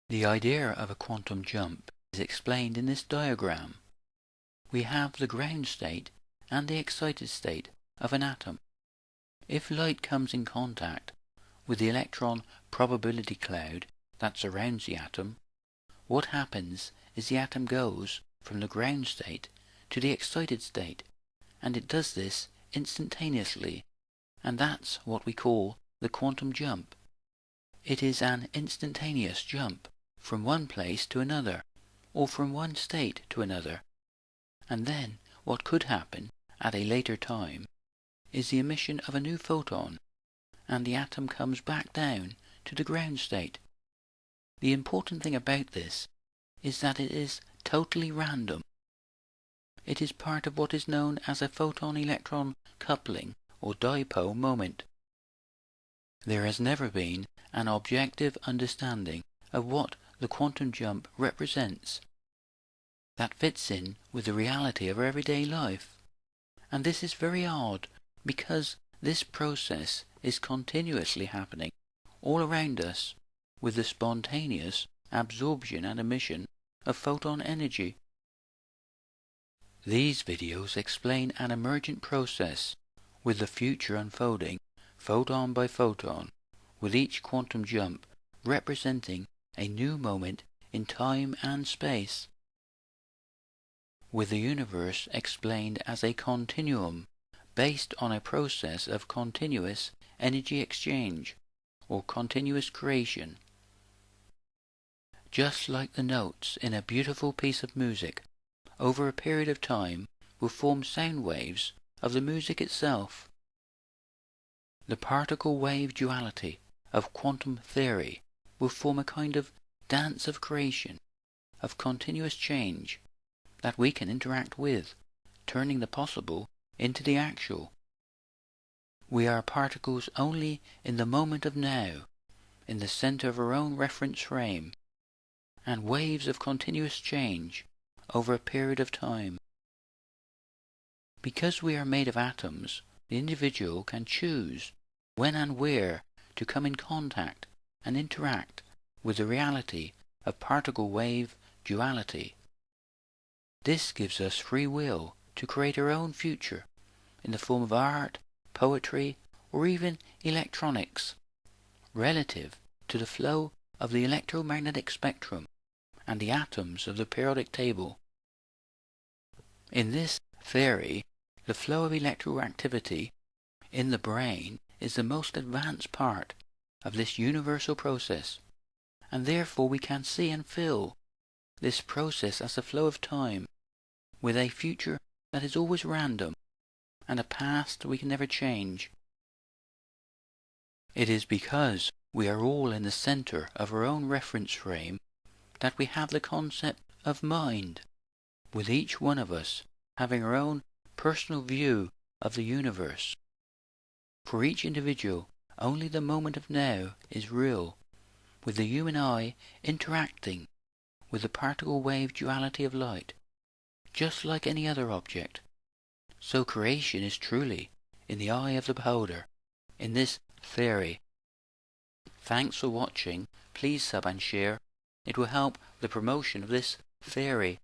The idea of a quantum jump is explained in this diagram. We have the ground state and the excited state of an atom. If light comes in contact with the electron probability cloud that surrounds the atom, what happens is the atom goes from the ground state to the excited state, and it does this instantaneously, and that's what we call the quantum jump. It is an instantaneous jump from one place to another, or from one state to another, and then what could happen at a later time is the emission of a new photon, and the atom comes back down to the ground state. The important thing about this is that it is totally random. It is part of what is known as a photon-electron coupling or dipole moment. There has never been an objective understanding of what the quantum jump represents that fits in with the reality of everyday life. And this is very odd, because this process is continuously happening all around us with the spontaneous absorption and emission of photon energy. These videos explain an emergent process with the future unfolding photon by photon, with each quantum jump representing a new moment in time and space, with the universe explained as a continuum based on a process of continuous energy exchange or continuous creation. Just like the notes in a beautiful piece of music, over a period of time will form sound waves of the music itself. The particle-wave duality of quantum theory will form a kind of dance of creation, of continuous change, that we can interact with, turning the possible into the actual. We are particles only in the moment of now, in the center of our own reference frame, and waves of continuous change over a period of time. Because we are made of atoms, the individual can choose when and where to come in contact and interact with the reality of particle-wave duality. This gives us free will to create our own future in the form of art, poetry, or even electronics, relative to the flow of the electromagnetic spectrum and the atoms of the periodic table. In this theory, the flow of electroactivity in the brain is the most advanced part of this universal process, and therefore we can see and feel this process as a flow of time, with a future that is always random, and a past we can never change. It is because we are all in the center of our own reference frame that we have the concept of mind, with each one of us having our own personal view of the universe. For each individual, only the moment of now is real, with the human eye interacting with the particle-wave duality of light, just like any other object. So creation is truly in the eye of the beholder, in this theory. Thanks for watching. Please sub and share. It will help the promotion of this theory.